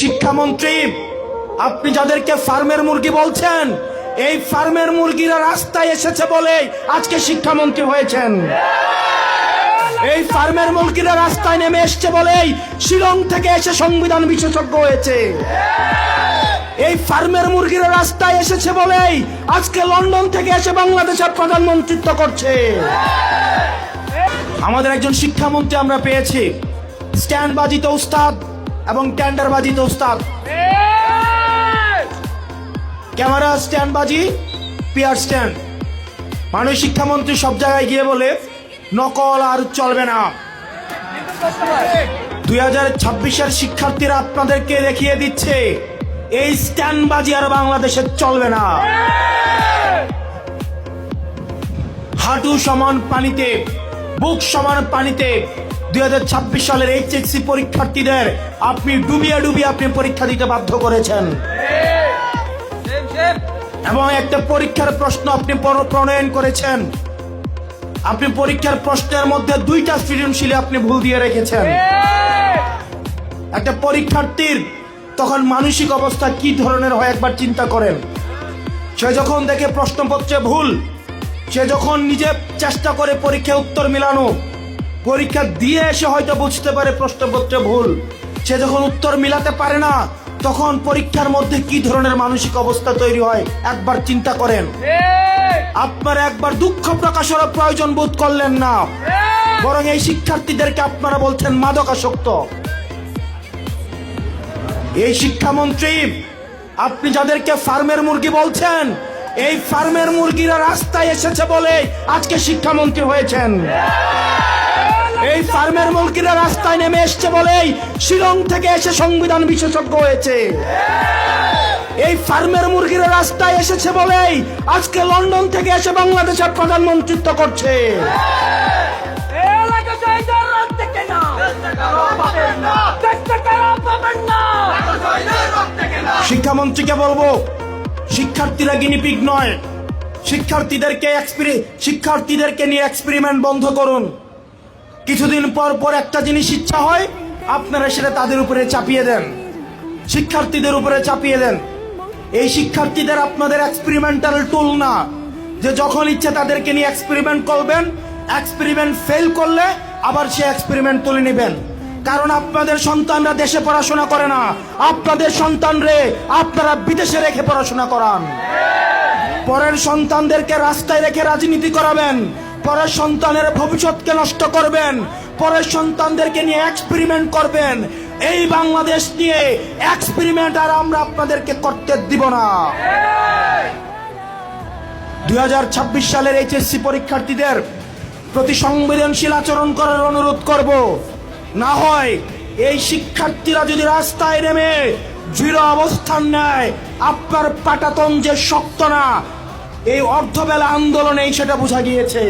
শিক্ষামন্ত্রী, আপনি যাদেরকে ফার্মের মুরগি বলছেন, এই ফার্মের মুরগিরা রাস্তায় এসেছে বলে আজকে শিক্ষামন্ত্রী হয়েছেন। এই ফার্মের মুরগিরা রাস্তায় নেমে এসছে বলেই শিলং থেকে এসে সংবিধান বিশেষজ্ঞ হয়েছে। এই ফার্মের মুরগিরা রাস্তায় এসেছে বলেই আজকে লন্ডন থেকে এসে বাংলাদেশের প্রধানমন্ত্রিত্ব করছে। আমাদের একজন শিক্ষামন্ত্রী আমরা পেয়েছি, স্ট্যান্ড বাজিতে উস্তাদ এবং টেন্ডার বাজিতে উস্তাদ। ক্যামেরা স্ট্যান্ড বাজি, পিয়ার স্ট্যান্ড। মাননীয় শিক্ষামন্ত্রী সব জায়গায় গিয়ে বলে নকল আর চলবে না। 2026-এর শিক্ষার্থীরা আপনাদেরকে দেখিয়ে দিচ্ছে এই স্ট্যান্ড বাজি আর বাংলাদেশে চলবে না। হাঁটু সমান পানিতে, বুক সমান পানিতে 2026 সালের এইচএসসি পরীক্ষার্থীদের আপনি ডুবিয়ে ডুবিয়ে আপনি পরীক্ষা দিতে বাধ্য করেছেন। এবং একটা পরীক্ষার প্রশ্ন আপনি প্রণয়ন করেছেন। আপনি পরীক্ষার প্রশ্নের মধ্যে 2টা সৃজনশীলে আপনি ভুল দিয়ে রেখেছেন। একটা পরীক্ষার্থীর তখন মানসিক অবস্থা কি ধরনের হয় একবার চিন্তা করেন। সে যখন দেখে প্রশ্নপত্রে ভুল, সে যখন নিজে চেষ্টা করে পরীক্ষায় উত্তর মিলানো, পরীক্ষা দিয়ে এসে হয়তো বুঝতে পারে প্রশ্নপত্রে ভুল, সে যখন উত্তর মিলাতে পারে না, তখন পরীক্ষার মধ্যে কি ধরনের মানসিক অবস্থা তৈরি হয় একবার চিন্তা করেন। আপনারা একবার দুঃখ প্রকাশের প্রয়োজন বোধ করলেন না, বরং এই শিক্ষার্থীদেরকে আপনারা বলছেন মাদকাসক্ত। এই শিক্ষামন্ত্রী, আপনি যাদেরকে ফার্মের মুরগি বলছেন, এই ফার্মের মুরগিরা রাস্তায় এসেছে বলে আজকে শিক্ষামন্ত্রী হয়েছেন। এই ফার্মের মুরগিরা রাস্তায় নেমে এসছে বলেই শিলং থেকে এসে সংবিধান বিশেষজ্ঞ হয়েছে। এই ফার্মের মুরগিরা রাস্তায় এসেছে বলেই আজকে লন্ডন থেকে এসে বাংলাদেশের প্রধানমন্ত্রিত্ব করছে। শিক্ষামন্ত্রীকে বলবো, শিক্ষার্থীরা গিনিপিগ নয়। শিক্ষার্থীদেরকে নিয়ে এক্সপেরিমেন্ট বন্ধ করুন। কিছুদিন পর পর একটা জিনিস ইচ্ছা হয়, আপনারা সেটা তাদের উপরে চাপিয়ে দেন, শিক্ষার্থীদের উপরে চাপিয়ে দেন। এই শিক্ষার্থীদের আপনাদের এক্সপেরিমেন্টাল টুল না, যে যখন ইচ্ছে তাদেরকে নিয়ে এক্সপেরিমেন্ট করবেন, এক্সপেরিমেন্ট ফেল করলে আবার সে এক্সপেরিমেন্ট তুলে নেবেন। কারণ আপনাদের সন্তানরা দেশে পড়াশোনা করে না, আপনাদের সন্তানরে আপনারা বিদেশে রেখে পড়াশোনা করান। পরের সন্তানদেরকে রাস্তায় রেখে রাজনীতি করাবেন, পরের সন্তানের ভবিষ্যৎকে নষ্ট করবেন, পরের সন্তানদেরকে নিয়ে এক্সপেরিমেন্ট করবেন। এই বাংলাদেশ নিয়ে এক্সপেরিমেন্ট আর আমরা আপনাদেরকে করতে দিব না। 2026 সালের এইচএসসি পরীক্ষার্থীদের প্রতি সংবেদনশীল আচরণ করার অনুরোধ করব। না হয় এই শিক্ষার্থীরা যদি রাস্তায় নেমে দৃঢ় অবস্থান নেয়, আপনার পাটাতন যে শক্ত না, এই অর্ধবেলা আন্দোলনেই সেটা বোঝা গিয়েছে।